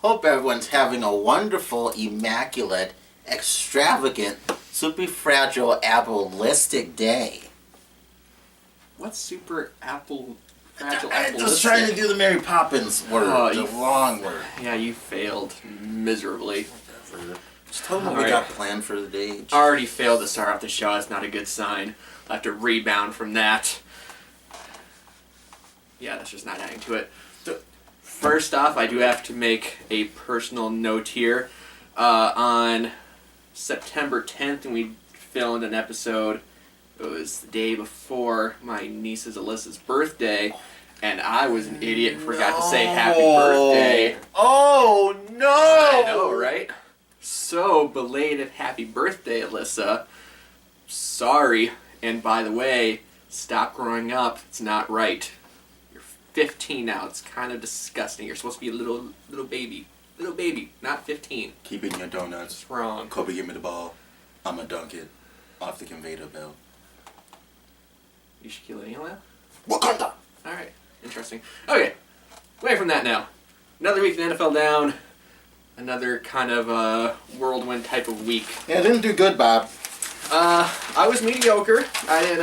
Hope everyone's having a wonderful, immaculate, extravagant, super fragile, appleistic day. What's super fragile appleistic? I'm just trying to do the Mary Poppins word, the long word. Yeah, you failed miserably. Just tell them what we got planned for the day. I already failed to start off the show. That's not a good sign. I'll have to rebound from that. Yeah, that's just not adding to it. First off, I do have to make a personal note here. On September 10th, when we filmed an episode, it was the day before my niece's Alyssa's birthday, and I was an idiot and forgot to say happy birthday. Oh, no! I know, right? So, belated happy birthday, Alyssa. Sorry. And by the way, stop growing up. It's not right. 15 now. It's kind of disgusting. You're supposed to be a little baby. Little baby, not 15. Keep eating your donuts. It's wrong. Kobe, give me the ball. I'm going to dunk it off the conveyor belt. You Shaquille O'Neal now? Wakanda! Alright, interesting. Okay, away from that now. Another week in the NFL down. Another kind of whirlwind type of week. Yeah, I didn't do good, Bob. I was mediocre. I did,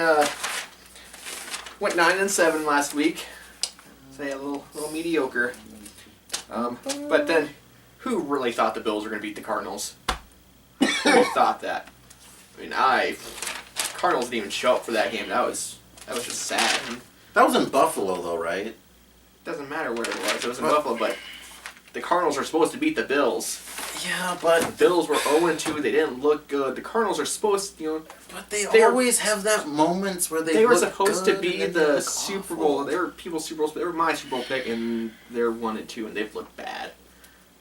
went 9-7 last week. So yeah, a little mediocre. But then, who really thought the Bills were going to beat the Cardinals? Who thought that? I mean, Cardinals didn't even show up for that game. That was just sad. That was in Buffalo, though, right? Doesn't matter where it was. It was in Buffalo, but the Cardinals are supposed to beat the Bills. Yeah, but The Bills were 0-2. They didn't look good. The Cardinals are supposed to, But they always have that moments where they were look supposed good to be and then the look Super awful. Bowl. They were people's Super Bowls. They were my Super Bowl pick, and they're 1-2, and they've looked bad.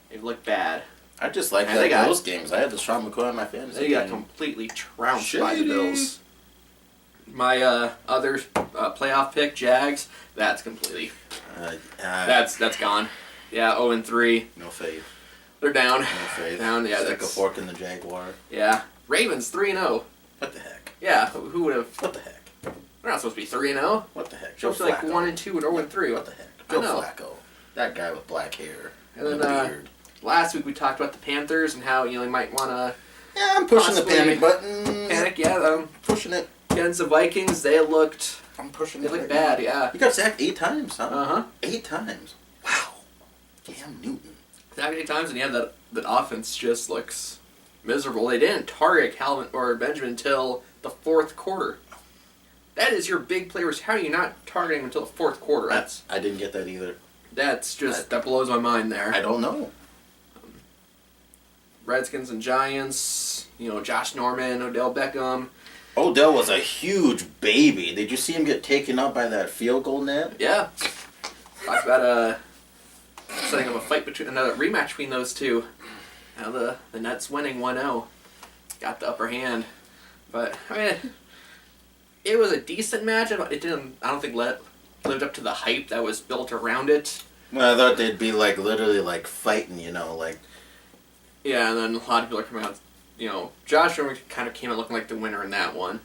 They've looked bad. I just like And that those games. I had the Sean McCoy on my fantasy They got team. completely trounced Shady. by the Bills. My other playoff pick, Jags, that's completely that's gone. Yeah, 0-3. No faith. They're down. No faith. Down. Yeah, Stick a that's fork in the Jaguar. yeah. Ravens 3-0. What the heck? Yeah, who would have? What the heck? We're not supposed to be 3-0. What the heck? Supposed to be like 1-2 and 0-3. What the heck? I Joe know. Flacco. That guy with black hair. And then a beard. last week we talked about the Panthers and how they might want to Yeah, I'm pushing the possibly panic button. panic. Yeah, Pushing it. against the Vikings, they looked I'm pushing they it. looked right bad. now. Yeah. You got sacked 8 times, huh? 8 times. Wow. Cam Newton. That many times, and yeah, that offense just looks miserable. They didn't target Calvin or Benjamin until the 4th quarter. That is your big players. How are you not targeting him until the 4th quarter? I didn't get that either. That blows my mind there. I don't know. Redskins and Giants. Josh Norman, Odell Beckham. Odell was a huge baby. Did you see him get taken up by that field goal net? Yeah. Talk about setting up a fight another rematch between those two. Now the Nets winning 1-0. Got the upper hand. But I mean, it was a decent match. It didn't. I don't think lived up to the hype that was built around it. Well, I thought they'd be literally fighting, like. Yeah, and then a lot of people are coming out. Josh Norman kind of came out looking like the winner in that one.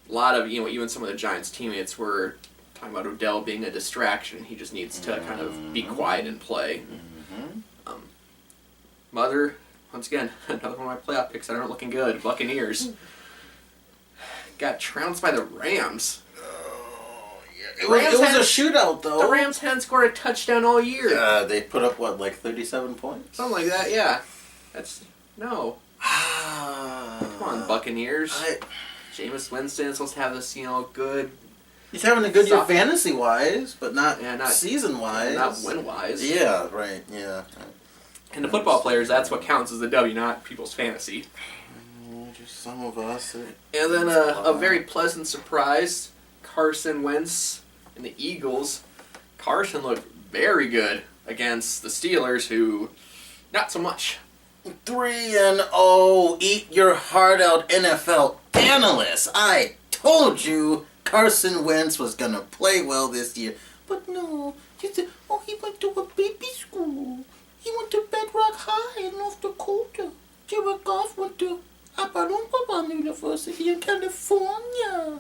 A lot of even some of the Giants teammates were talking about Odell being a distraction. He just needs to kind of be quiet and play. Mother, once again, another one of my playoff picks that aren't looking good. Buccaneers got trounced by the Rams. It was a shootout, though. The Rams hadn't scored a touchdown all year. They put up, 37 points? Something like that, yeah. No. Come on, Buccaneers. Jameis Winston's supposed to have this, good... He's having a good year fantasy-wise, but not season-wise. Not win-wise. Yeah, right, yeah. And the football players, that's what counts as the W, not people's fantasy. Just some of us. And then a very pleasant surprise, Carson Wentz and the Eagles. Carson looked very good against the Steelers, who not so much. 3-0, eat your heart out, NFL analysts. I told you Carson Wentz was going to play well this year. But no, he said, he went to a baby school. He went to Bedrock High in North Dakota. Jared Goff went to Apaloompabam University in California.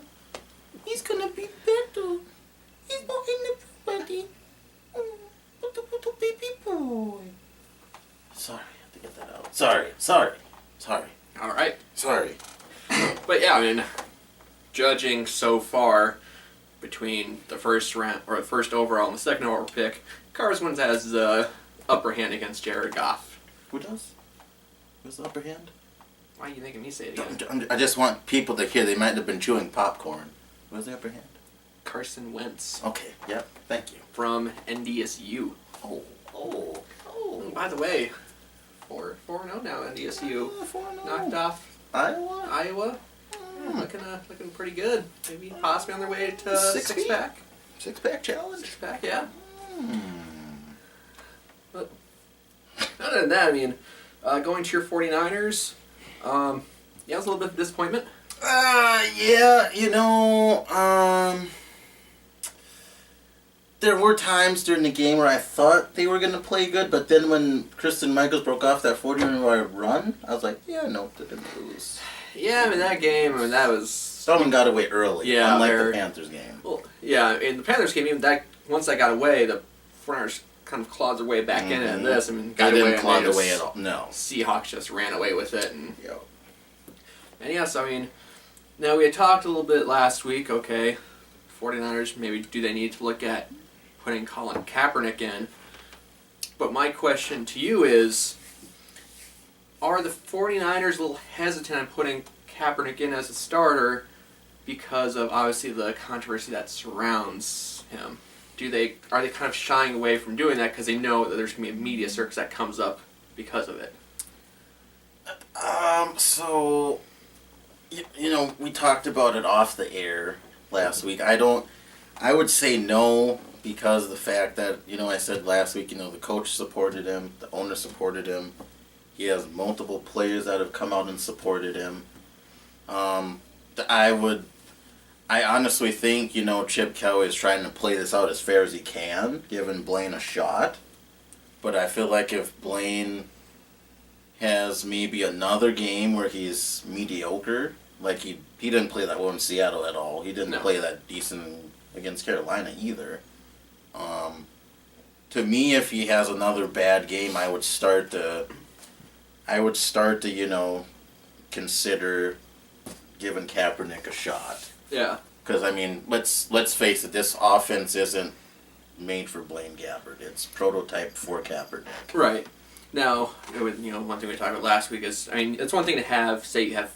He's going to be better. He's not in the puberty. But the little baby boy. Sorry, I have to get that out. Sorry. All right. Sorry. But yeah, I mean, judging so far between the first round or the first overall and the second overall pick, Carson Wentz has the upper hand against Jared Goff. Who does? Who's the upper hand? Why are you making me say it again? I just want people to hear they might have been chewing popcorn. Who's the upper hand? Carson Wentz. Okay, yep, thank you. From NDSU. Oh. By the way, 4-0 now, NDSU. 4-0. Knocked off Iowa. Yeah, looking pretty good. Maybe possibly on their way to six-pack. Six-pack challenge? Six-pack, yeah. But other than that, I mean, going to your 49ers, yeah, it was a little bit of disappointment. Yeah, there were times during the game where I thought they were going to play good, but then when Kristen Michaels broke off that 40-yard run, I was like, yeah, no, they didn't lose. Yeah, I mean, that game, that was... Someone got away early, yeah, unlike the Panthers game. Well, yeah, in the Panthers game, even once that got away, the 49ers kind of clawed their way back in it. This, I mean, they didn't claw their way at all. No. Seahawks just ran away with it. And yep. And yes, I mean, now we had talked a little bit last week, okay, 49ers, maybe do they need to look at putting Colin Kaepernick in? But my question to you is, are the 49ers a little hesitant on putting Kaepernick in as a starter because of, obviously, the controversy that surrounds him? Are they kind of shying away from doing that because they know that there's going to be a media circus that comes up because of it? So, we talked about it off the air last week. I would say no because of the fact that, I said last week, the coach supported him, the owner supported him. He has multiple players that have come out and supported him. I honestly think, Chip Kelly is trying to play this out as fair as he can, giving Blaine a shot. But I feel like if Blaine has maybe another game where he's mediocre, like he didn't play that well in Seattle at all. He didn't play that decent against Carolina either. To me, if he has another bad game, I would start to consider giving Kaepernick a shot. Yeah. Because, I mean, let's face it, this offense isn't made for Blaine Gabbert. It's prototype for Kaepernick. Right. Now, one thing we talked about last week is, I mean, it's one thing to have, say you have,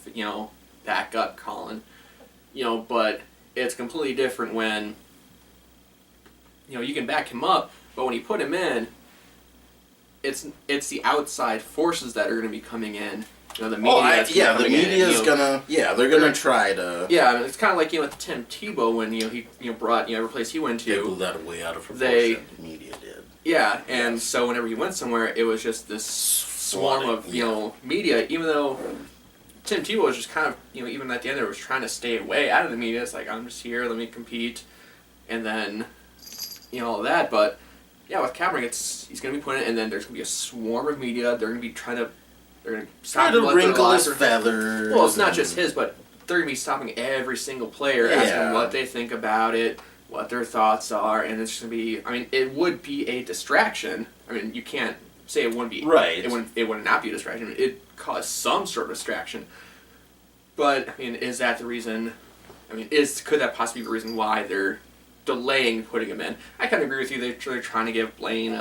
back up Colin, but it's completely different when, you can back him up, but when you put him in, it's the outside forces that are going to be coming in. The media. The media is gonna. Yeah, they're gonna try to. Yeah, I mean, it's kind of like with Tim Tebow when he brought every place he went to. They blew that way out of proportion. The media did. Yeah, and so whenever he went somewhere, it was just this swarm of media. Even though Tim Tebow was just kind of even at the end there was trying to stay away out of the media. It's like, I'm just here, let me compete, and then all that. But yeah, with Kaepernick, he's gonna be putting it, and then there's gonna be a swarm of media. They're gonna be trying to wrinkle his feathers. Well, it's not just his, but they're going to be stopping every single player, asking what they think about it, what their thoughts are, and it's going to be, I mean, it would be a distraction. I mean, you can't say it wouldn't be. Right. It would not be a distraction. It caused some sort of distraction. But, I mean, is that the reason, could that possibly be the reason why they're delaying putting him in? I kind of agree with you. They're trying to give Blaine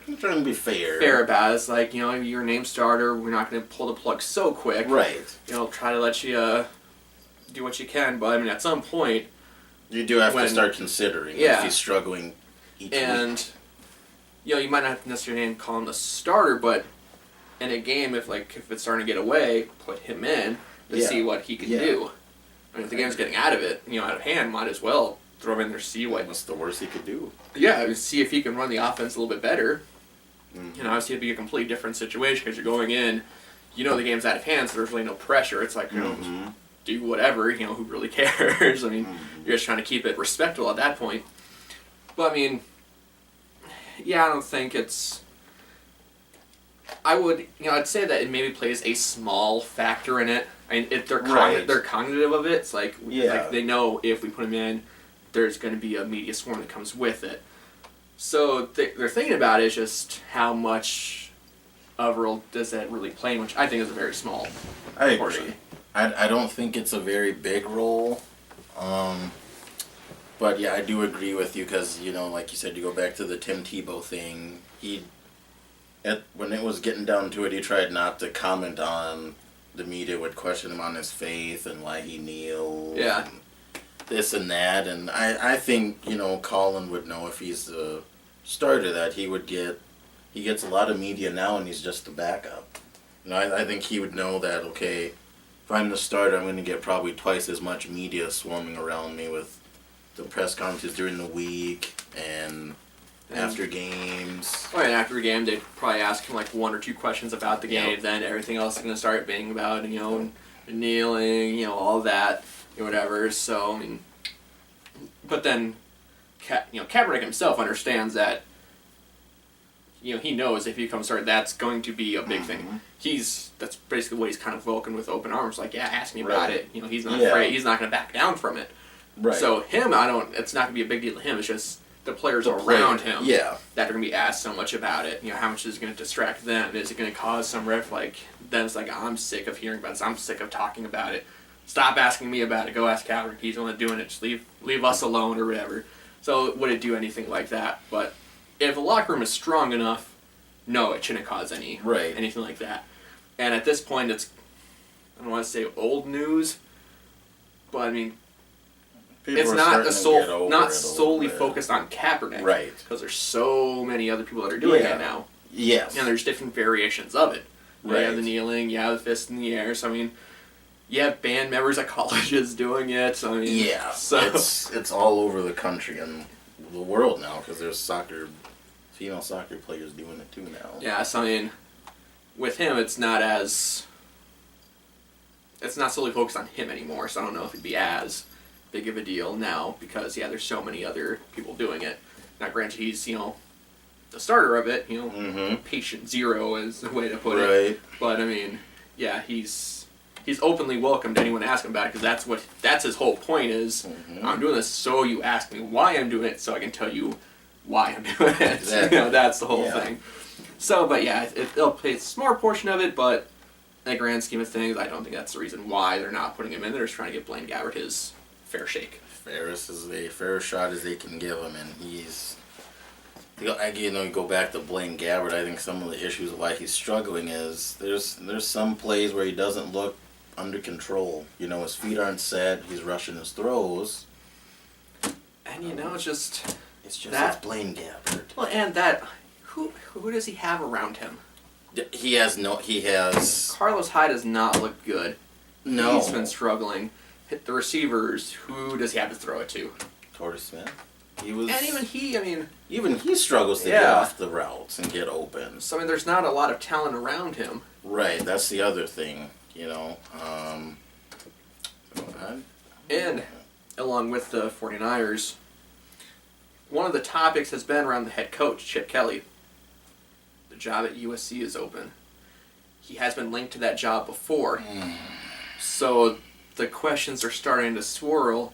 I'm trying to be fair. Fair about it. It's like, you're a name starter. We're not going to pull the plug so quick. Right. Try to let you do what you can. But, at some point... You do have to start considering if he's struggling each week. You might not necessarily call him the starter, but in a game, if it's starting to get away, put him in to see what he can do. If the game's getting out of hand, might as well throw him in there, see what... What's the worst he could do? Yeah, see if he can run the offense a little bit better. Obviously it'd be a completely different situation because you're going in, the game's out of hand, so there's really no pressure. It's like, do whatever, who really cares? You're just trying to keep it respectable at that point. But, I don't think it's... I would, I'd say that it maybe plays a small factor in it. They're cognitive of it. It's like they know if we put them in, there's going to be a media swarm that comes with it. So they're thinking about it is just how much overall does that really play, which I think is a very small I portion. agree. I don't think it's a very big role. But yeah, I do agree with you because, like you said, you go back to the Tim Tebow thing. When it was getting down to it, he tried not to comment on the media would question him on his faith and why he kneeled. Yeah. And this and that. And I think, Colin would know if he's the starter that he gets a lot of media now and he's just the backup. I think he would know that, okay, if I'm the starter, I'm going to get probably twice as much media swarming around me with the press conferences during the week and after games. Well, and after a game, they'd probably ask him like one or two questions about the game. Yep. Then everything else is going to start being about, kneeling, all that, whatever. So, but then, Kaepernick himself understands that, he knows if he comes started, that's going to be a big thing. That's basically what he's kind of welcomed with open arms. Like, yeah, ask me about it. He's not afraid. He's not going to back down from it. Right. So him, it's not going to be a big deal to him. It's just the players around him that are going to be asked so much about it. How much is it going to distract them? Is it going to cause some then it's like, I'm sick of hearing about this. I'm sick of talking about it. Stop asking me about it. Go ask Kaepernick. He's the one doing it. Just leave us alone or whatever. So would it do anything like that? But if the locker room is strong enough, no, it shouldn't cause anything like that. And at this point, I don't want to say old news, but it's not solely focused on Kaepernick, right? Because there's so many other people that are doing it now. Yes, and there's different variations of it. Right. You have the kneeling, you have the fist in the air. So you have band members at colleges doing it. So it's all over the country and the world now because there's female soccer players doing it too now. Yeah, so with him, it's not solely focused on him anymore. So I don't know if it'd be as big of a deal now because there's so many other people doing it. Now, granted, he's the starter of it. Patient zero is the way to put it. But he's openly welcomed anyone to ask him about it because that's his whole point is I'm doing this so you ask me why I'm doing it so I can tell you why I'm doing it. Exactly. That's the whole thing. So, but yeah, it'll play a small portion of it, but in the grand scheme of things, I don't think that's the reason why they're not putting him in. They're just trying to give Blaine Gabbert his fair shake. Fair shot as they can give him, and he's. You go back to Blaine Gabbert. I think some of the issues of why he's struggling is there's some plays where he doesn't look under control. His feet aren't set. He's rushing his throws. And it's just it's Blaine Gabbert. Well, and that who does he have around him? He has. Carlos Hyde does not look good. No, he's been struggling. Hit the receivers. Who does he have to throw it to? Torres Smith. Even he struggles to get off the routes and get open. So there's not a lot of talent around him. Right, that's the other thing, And along with the 49ers, one of the topics has been around the head coach, Chip Kelly. The job at USC is open. He has been linked to that job before. So the questions are starting to swirl.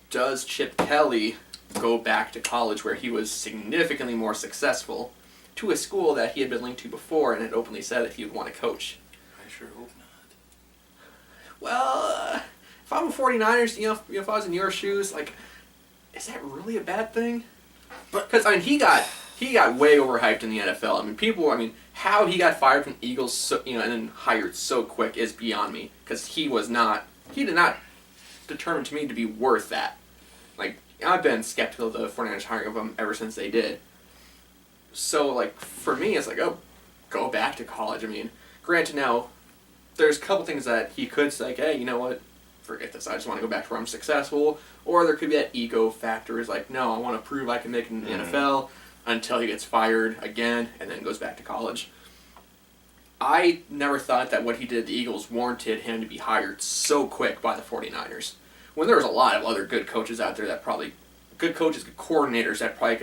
Does Chip Kelly go back to college where he was significantly more successful to a school that he had been linked to before and had openly said that he would want to coach? I sure hope not. Well, if I'm a 49ers, if I was in your shoes, is that really a bad thing? Because he got way overhyped in the NFL. How he got fired from the Eagles, and then hired so quick is beyond me. Because he did not determine to me to be worth that. I've been skeptical of the 49ers hiring of him ever since they did. So, for me, it's go back to college. Granted now, there's a couple things that he could say, hey, you know what, forget this, I just want to go back to where I'm successful. Or there could be that ego factor, no, I want to prove I can make it in the NFL until he gets fired again and then goes back to college. I never thought that what he did at the Eagles warranted him to be hired so quick by the 49ers. When there was a lot of other good coaches out there that good coordinators that probably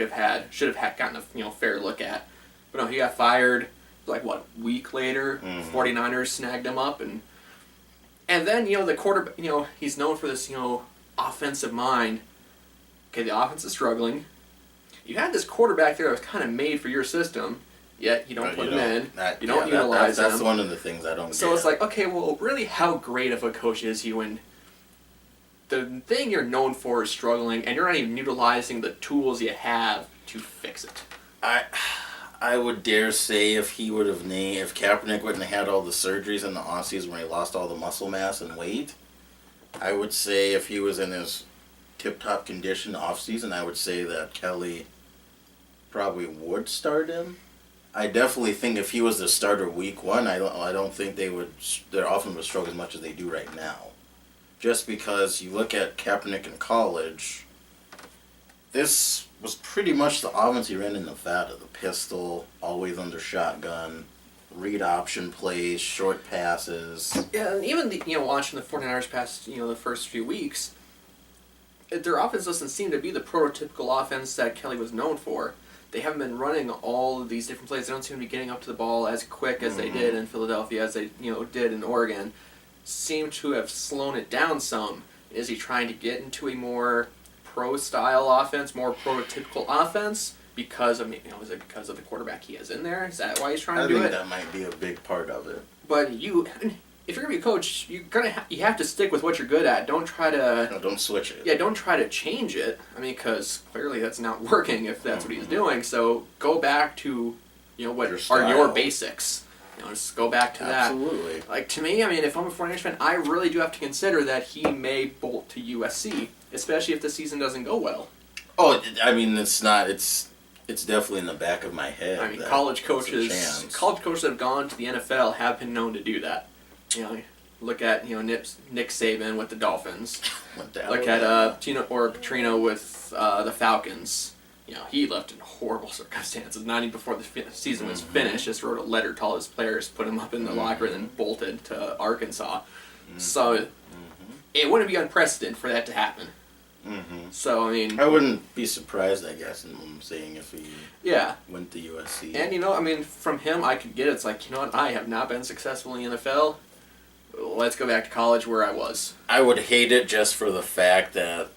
should have gotten a fair look at. But no, he got fired, a week later, 49ers snagged him up, and then, the quarterback, he's known for this, offensive mind. Okay, the offense is struggling. You had this quarterback there that was kind of made for your system, yet you don't put him in. You don't utilize him. That's one of the things I don't So get. it's like, okay, well, really, how great of a coach is he when the thing you're known for is struggling, and you're not even utilizing the tools you have to fix it? I would dare say if Kaepernick wouldn't have had all the surgeries in the offseason where he lost all the muscle mass and weight, I would say if he was in his tip-top condition offseason, I would say that Kelly probably would start him. I definitely think if he was the starter week 1, I don't think their offense would struggle as much as they do right now. Just because you look at Kaepernick in college, this was pretty much the offense he ran in Nevada. The pistol, always under shotgun, read option plays, short passes. Yeah, and even watching the 49ers past the first few weeks, their offense doesn't seem to be the prototypical offense that Kelly was known for. They haven't been running all of these different plays. They don't seem to be getting up to the ball as quick as they did in Philadelphia, as they did in Oregon. Seem to have slowed it down some. Is he trying to get into a more pro-style offense, more prototypical offense? Because of is it because of the quarterback he has in there? Is that why he's trying to do it? I think that might be a big part of it. But if you're gonna be a coach, you have to stick with what you're good at. Don't try to don't switch it. Yeah, don't try to change it. I mean, because clearly that's not working if that's what he's doing. So go back to what are your basics. Just go back to that. Absolutely. Like, to me, I mean, if I'm a 49ers fan, I really do have to consider that he may bolt to USC, especially if the season doesn't go well. Oh, I mean, it's not. It's definitely in the back of my head. I mean, college coaches that have gone to the NFL have been known to do that. Look at Nick Saban with the Dolphins. Look at Tino or Petrino with the Falcons. He left in horrible circumstances. Not even before the season was finished. Just wrote a letter to all his players, put them up in the locker, and then bolted to Arkansas. So it wouldn't be unprecedented for that to happen. So I mean, I wouldn't be surprised. I guess in saying if he went to USC. And I mean, from him, I could get it. It's like what, I have not been successful in the NFL. Let's go back to college where I was. I would hate it just for the fact that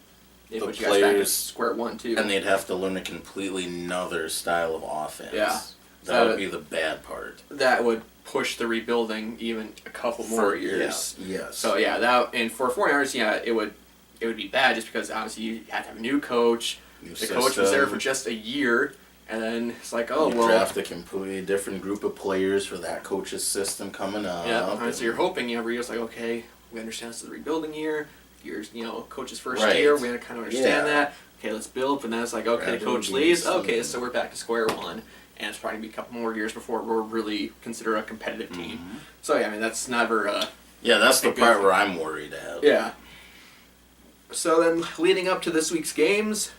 the players square one too, and they'd have to learn a completely another style of offense. Yeah, that would be the bad part. That would push the rebuilding even a couple more years. Yes. So and for 49ers, it would be bad just because obviously you have to have a new coach. The coach was there for just a year, and then it's like, draft a completely different group of players for that coach's system coming up. Yeah, so you're hoping every year's like, okay, we understand this is a rebuilding year. Year's coach's first year, we kind of understand that. Okay, let's build, but then it's like, okay, the coach leaves. Okay, so we're back to square one, and it's probably gonna be a couple more years before we're really considered a competitive team. So I mean, that's never. That's the part where I'm worried at. Yeah. So then, leading up to this week's games.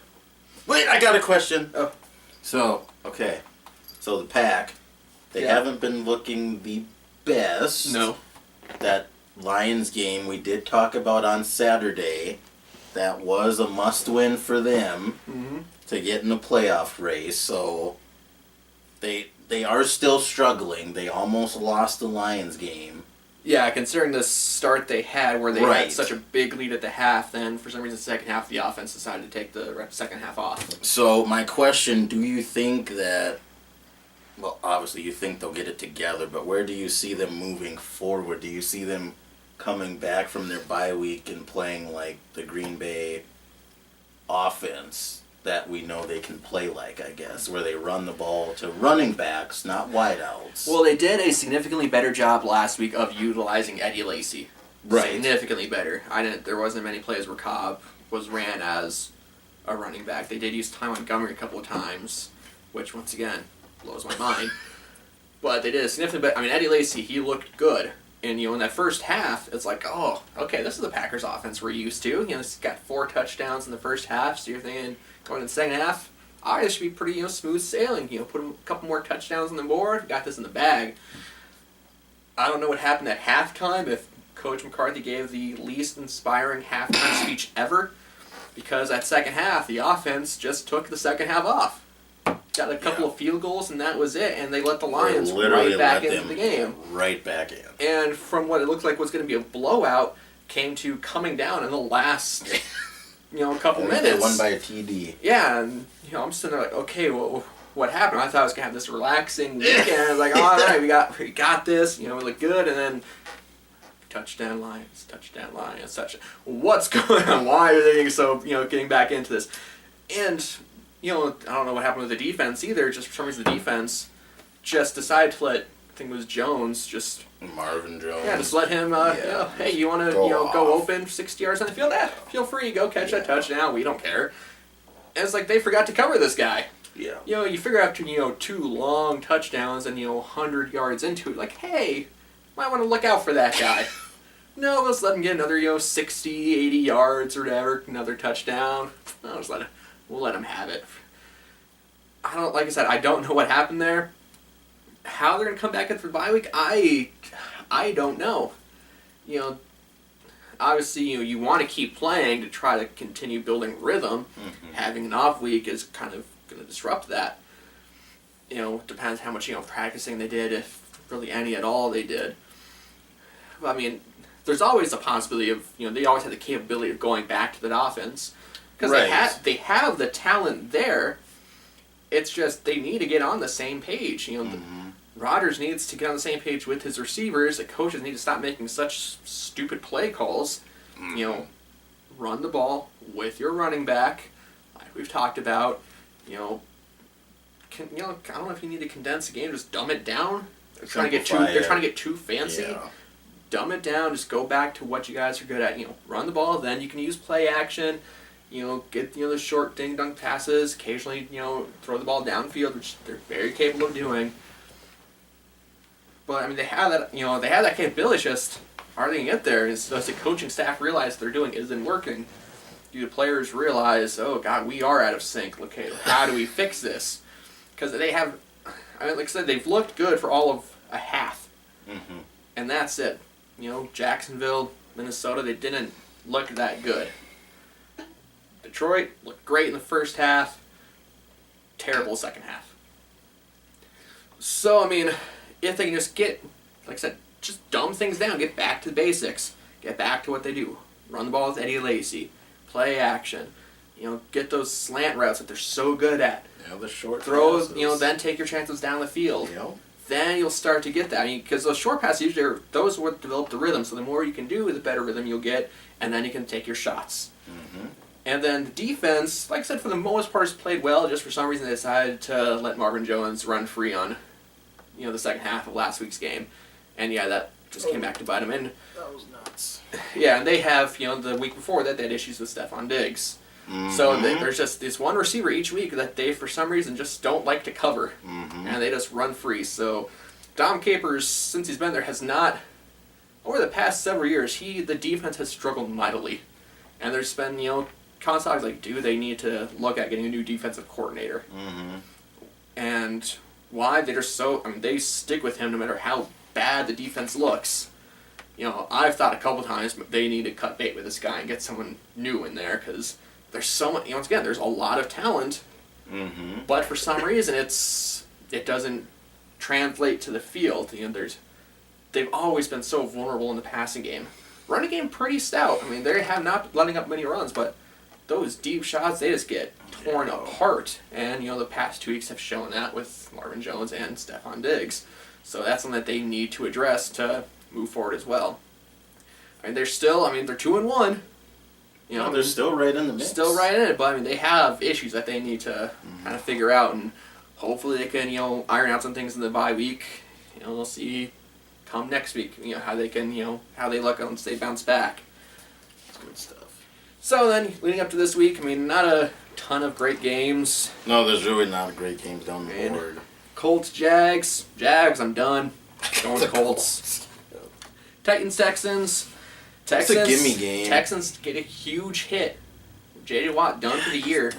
Wait, I got a question. Oh. So the Pack, they haven't been looking the best. No. That Lions game we did talk about on Saturday, that was a must-win for them to get in the playoff race. So they are still struggling. They almost lost the Lions game. Yeah, considering the start they had, where they had such a big lead at the half, then for some reason the second half the offense decided to take the second half off. So my question, do you think that, well, obviously you think they'll get it together, but where do you see them moving forward? Do you see them coming back from their bye week and playing like the Green Bay offense that we know they can play like, I guess, where they run the ball to running backs, not wideouts? Well, they did a significantly better job last week of utilizing Eddie Lacy. Right. Significantly better. There wasn't many plays where Cobb was ran as a running back. They did use Ty Montgomery a couple of times, which once again blows my mind. But they did a significantly better. I mean, Eddie Lacy, he looked good. And, in that first half, it's like, oh, okay, this is the Packers offense we're used to. He's got 4 touchdowns in the first half, so you're thinking, going in the second half, this should be pretty, smooth sailing. Put a couple more touchdowns on the board, got this in the bag. I don't know what happened at halftime, if Coach McCarthy gave the least inspiring halftime speech ever, because that second half, the offense just took the second half off. Got a couple of field goals, and that was it, and they let the Lions right back into the game. Right back in. And from what it looked like was going to be a blowout, came to coming down in the last, couple minutes. They won by a TD. Yeah, and I'm sitting there like, okay, well, what happened. I thought I was gonna have this relaxing weekend. I was like, all right, we got this. You know, we look good, and then touchdown Lions, touchdown. What's going on? Why are they so getting back into this? And I don't know what happened with the defense either. Just for some reason, the defense just decided to let, I think it was Jones, just Marvin Jones. Yeah, just let him. Hey, you want to go open 60 yards on the field? Feel free, go catch that touchdown. We don't care. And it's like they forgot to cover this guy. Yeah. You figure out 2 long touchdowns and 100 yards into it, like, hey, might want to look out for that guy. No, let's let him get another 60, 80 yards or whatever, another touchdown. No, we'll let him have it. Like I said, I don't know what happened there. How they're gonna come back after the bye week, I don't know. Obviously, you want to keep playing to try to continue building rhythm. Mm-hmm. Having an off week is kind of going to disrupt that. Depends how much practicing they did, if really any at all they did. But, I mean, there's always a possibility of they always have the capability of going back to that offense because they have the talent there. It's just they need to get on the same page. Rodgers needs to get on the same page with his receivers. The coaches need to stop making such stupid play calls. Run the ball with your running back, like we've talked about. I don't know if you need to condense the game, just dumb it down. They're trying to get too fancy. Yeah. Dumb it down. Just go back to what you guys are good at. Run the ball. Then you can use play action. Get the short ding dunk passes. Occasionally, throw the ball downfield, which they're very capable of doing. But I mean, they have that. They have that capability. It's just are they gonna get there? Does the coaching staff realize they're doing isn't working? Do the players realize, oh God, we are out of sync? Okay, how do we fix this? Because they have, like I said, they've looked good for all of a half, and that's it. Jacksonville, Minnesota, they didn't look that good. Detroit looked great in the first half, terrible second half. So, I mean, if they can just get, like I said, just dumb things down, get back to the basics, get back to what they do. Run the ball with Eddie Lacy, play action, get those slant routes that they're so good at. Yeah, the short passes. Then take your chances down the field. Yep. Then you'll start to get that. I mean, because those short passes usually are those what develop the rhythm. So the more you can do, the better rhythm you'll get, and then you can take your shots. Mm-hmm. And then the defense, like I said, for the most part, has played well. Just for some reason, they decided to let Marvin Jones run free on, the second half of last week's game, and that just came back to bite him. And that was nuts. Yeah, and they have the week before that they had issues with Stephon Diggs. Mm-hmm. So there's just this one receiver each week that they, for some reason, just don't like to cover. Mm-hmm. And they just run free. So Dom Capers, since he's been there, has not, over the past several years, the defense has struggled mightily. And there's been, constantly like, do they need to look at getting a new defensive coordinator? Mm-hmm. And why? They're so, they stick with him no matter how bad the defense looks. I've thought a couple times they need to cut bait with this guy and get someone new in there because there's so much. Once again, there's a lot of talent, but for some reason it doesn't translate to the field. They've always been so vulnerable in the passing game. Running game pretty stout. They have not letting up many runs, but those deep shots they just get torn apart. And the past 2 weeks have shown that with Marvin Jones and Stephon Diggs. So that's something that they need to address to move forward as well. They're still, they're 2-1. They're still right in the mix. Still right in it, but they have issues that they need to kind of figure out, and hopefully they can, iron out some things in the bye week. We'll see come next week, how they can, how they look once they bounce back. That's good stuff. So then, leading up to this week, not a ton of great games. No, there's really not a great games down the board. Colts, Jags, I'm done. Going with Colts. Titans, Texans. That's a gimme game. Texans get a huge hit. J.J. Watt done for the year.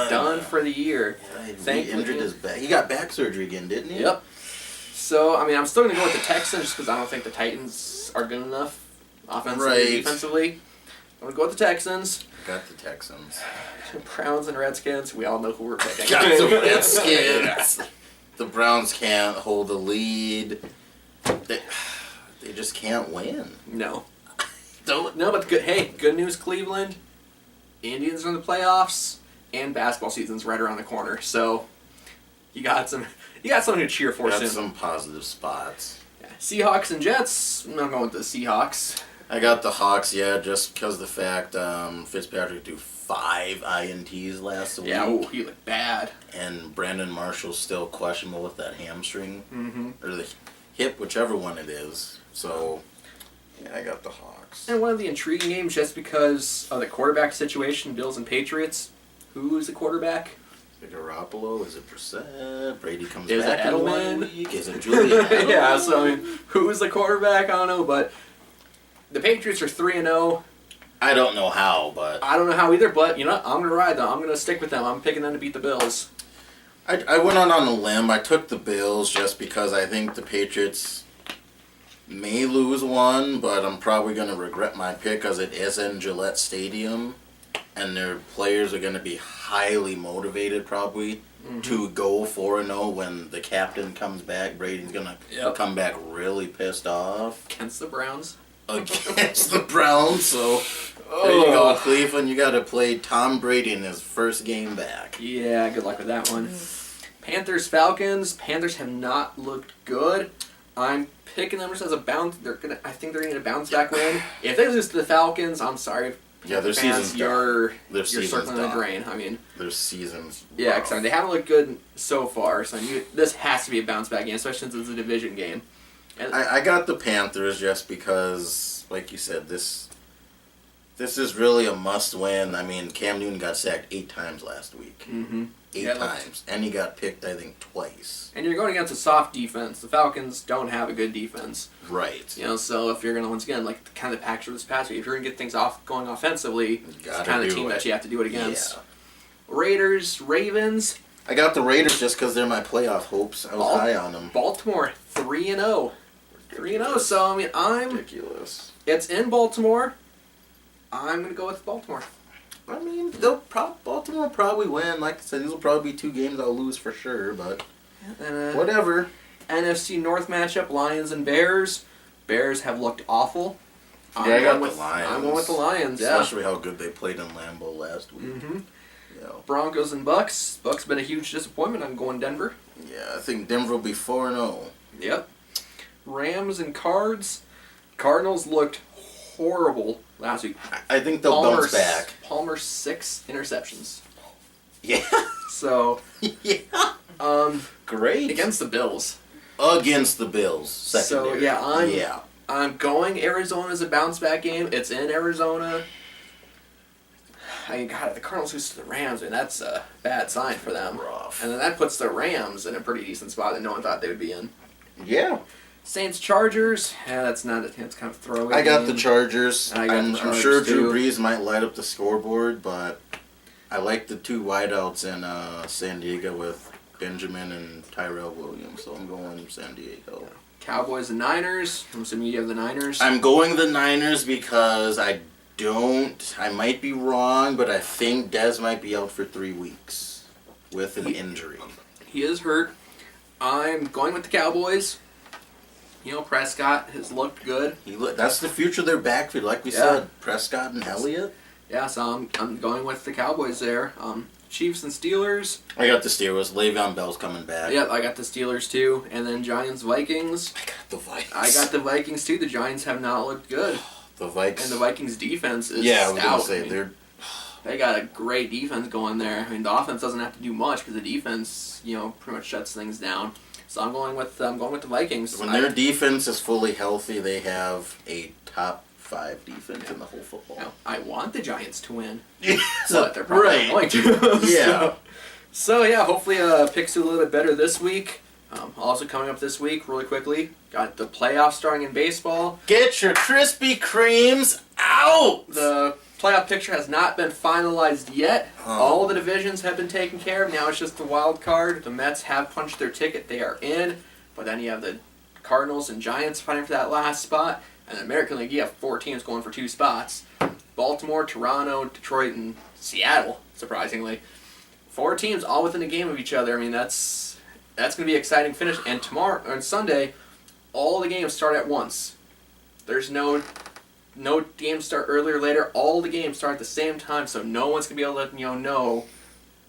Done for the year. Yeah, he injured his back. He got back surgery again, didn't he? Yep. So, I'm still going to go with the Texans just because I don't think the Titans are good enough offensively, defensively. I'm going to go with the Texans. Got the Texans. Browns and Redskins, we all know who we're picking. Got the Redskins. The Browns can't hold the lead. They just can't win. No. No, but good news, Cleveland. Indians are in the playoffs, and basketball season's right around the corner. So, You got something to cheer for Got soon. some positive spots. Yeah. Seahawks and Jets. I'm going with the Seahawks. I got the Hawks, yeah, just because of the fact Fitzpatrick threw 5 INTs last week. Yeah, he looked bad. And Brandon Marshall's still questionable with that hamstring. Mm-hmm. Or the hip, whichever one it is. So, yeah, I got the Hawks. And one of the intriguing games, just because of the quarterback situation, Bills and Patriots. Who is the quarterback? Is it Garoppolo? Is it Brissett? Brady comes Is back it in 1 Edelman? week? Is it Julian Edelman? Yeah, so I mean, who is the quarterback? I don't know, but the Patriots are 3-0. I don't know how, but... I don't know how either, but you know what? I'm going to ride them. I'm going to stick with them. I'm picking them to beat the Bills. I went out on a limb. I took the Bills just because I think the Patriots may lose one, but I'm probably going to regret my pick because it is in Gillette Stadium, and their players are going to be highly motivated probably to go 4-0 when the captain comes back. Brady's going to come back really pissed off. Against the Browns. Against the Browns, so there you go, Cleveland. You got to play Tom Brady in his first game back. Yeah, good luck with that one. Panthers, Falcons. Panthers have not looked good. I'm picking them just as a bounce. I think they're gonna get a bounce back win. If they lose to the Falcons, I'm sorry. Yeah, their fans, season's you're Their season's circling the done. drain. I mean, Their season's yeah, rough. because they haven't looked good so far. So this has to be a bounce back game, especially since it's a division game. And I got the Panthers just because, like you said, this is really a must-win. I mean, Cam Newton got sacked 8 times last week. Mm-hmm. 8 times. And he got picked, I think, twice. And you're going against a soft defense. The Falcons don't have a good defense. Right. You know, so if you're going to, once again, like kind of the package of this past week, if you're going to get things going offensively, it's the kind of team that you have to do it against. Yeah. Raiders, Ravens. I got the Raiders just because they're my playoff hopes. I was high on them. Baltimore, 3-0. 3-0, so I mean, Ridiculous. It's in Baltimore. I'm going to go with Baltimore. I mean, Baltimore will probably win. Like I said, these will probably be 2 games I'll lose for sure, but And, whatever. NFC North matchup, Lions and Bears. Bears have looked awful. Yeah, I got the Lions. I'm going with the Lions, yeah. Especially how good they played in Lambeau last week. Mm-hmm. Yeah. Broncos and Bucks. Bucks been a huge disappointment. I'm going Denver. Yeah, I think Denver will be 4-0. Yep. Rams and Cards. Cardinals looked horrible last week. I think they'll bounce back. Palmer 6 interceptions. Yeah. So, yeah. Great. against the Bills. Against the Bills. Secondary. So, yeah, I'm going Arizona as a bounce back game. It's in Arizona. I mean, God, if the Cardinals lose to the Rams, and that's a bad sign for them. Rough. And then that puts the Rams in a pretty decent spot that no one thought they would be in. Yeah. Saints Chargers. Yeah, that's kind of a throwaway. I got game. the Chargers. I got the I'm Chargers, sure Drew too. Brees might light up the scoreboard, but I like the 2 wideouts in San Diego with Benjamin and Tyrell Williams, so I'm going San Diego. Cowboys and Niners. I'm assuming you have the Niners. I'm going the Niners because I might be wrong, but I think Dez might be out for 3 weeks with an injury. He is hurt. I'm going with the Cowboys. You know, Prescott has looked good. That's the future of their backfield, like we said. Prescott and Elliott. Yeah, so I'm going with the Cowboys there. Chiefs and Steelers. I got the Steelers. Le'Veon Bell's coming back. Yep, I got the Steelers too. And then Giants, Vikings. I got the Vikings. I got the Vikings too. The Giants have not looked good. The Vikings. And the Vikings defense is I was stout. going to say, I mean, they got a great defense going there. I mean, the offense doesn't have to do much because the defense, pretty much shuts things down. So I'm going with the Vikings. When their defense is fully healthy, they have a top 5 defense in the whole football. Now, I want the Giants to win, So, but they're probably not going to. Yeah. So yeah, hopefully picks do a little bit better this week. Also coming up this week, really quickly, got the playoffs starting in baseball. Get your Krispy Kremes out! The playoff picture has not been finalized yet. All the divisions have been taken care of. Now it's just the wild card. The Mets have punched their ticket. They are in. But then you have the Cardinals and Giants fighting for that last spot. And the American League, you have 4 teams going for 2 spots. Baltimore, Toronto, Detroit, and Seattle, surprisingly. 4 teams all within a game of each other. I mean, that's going to be an exciting finish. And tomorrow, on Sunday, all the games start at once. There's no games start earlier or later. All the games start at the same time, so no one's going to be able to know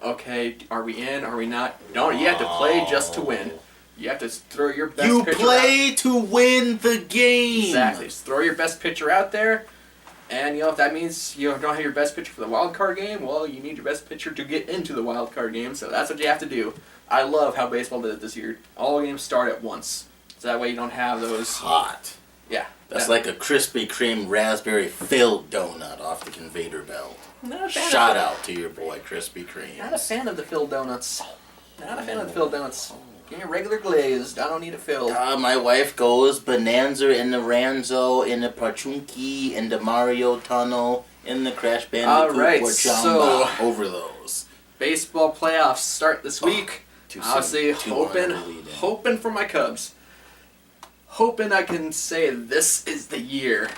okay, are we in? Are we not? Don't. You have to play just to win. You have to throw your best You pitcher play out. to win the game. Exactly. Just throw your best pitcher out there. And, if that means you don't have your best pitcher for the wild card game, well, you need your best pitcher to get into the wild card game. So that's what you have to do. I love how baseball did it this year. All games start at once. So that way you don't have those... Hot. Yeah. That's like a Krispy Kreme raspberry filled donut off the conveyor belt. Not a fan Shout of out to your boy Krispy Kreme. Not a fan of the filled donuts. Not a fan of the filled donuts. Give me regular glazed. I don't need it filled. My wife goes Bonanza in the Ranzo, in the Parchunki, in the Mario Tunnel, in the Crash Bandicoot Alright, or Jamba, so- over those. Baseball playoffs start this week. Too soon. Obviously, Too long to lead in. hoping for my Cubs. Hoping I can say this is the year.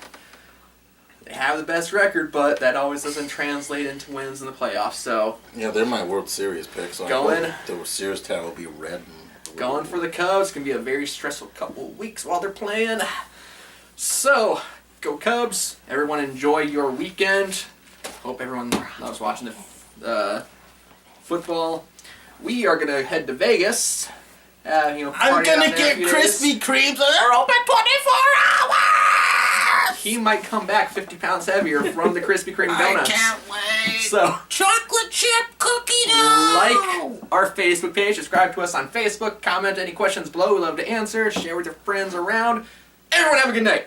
They have the best record, but that always doesn't translate into wins in the playoffs. So, Yeah, they're my World Series pick, so Going- I hope the Series towel will be red and going for the Cubs. It's going to be a very stressful couple of weeks while they're playing. So, go Cubs. Everyone enjoy your weekend. Hope everyone loves watching the football. We are going to head to Vegas. I'm party out gonna there get a few days. Krispy Kremes and they're open 24 hours! He might come back 50 pounds heavier from the Krispy Kreme donuts. I can't wait! So, Chocolate chip cookie dough! like our Facebook page, subscribe to us on Facebook, comment any questions below, we love to answer, share with your friends around. Everyone have a good night.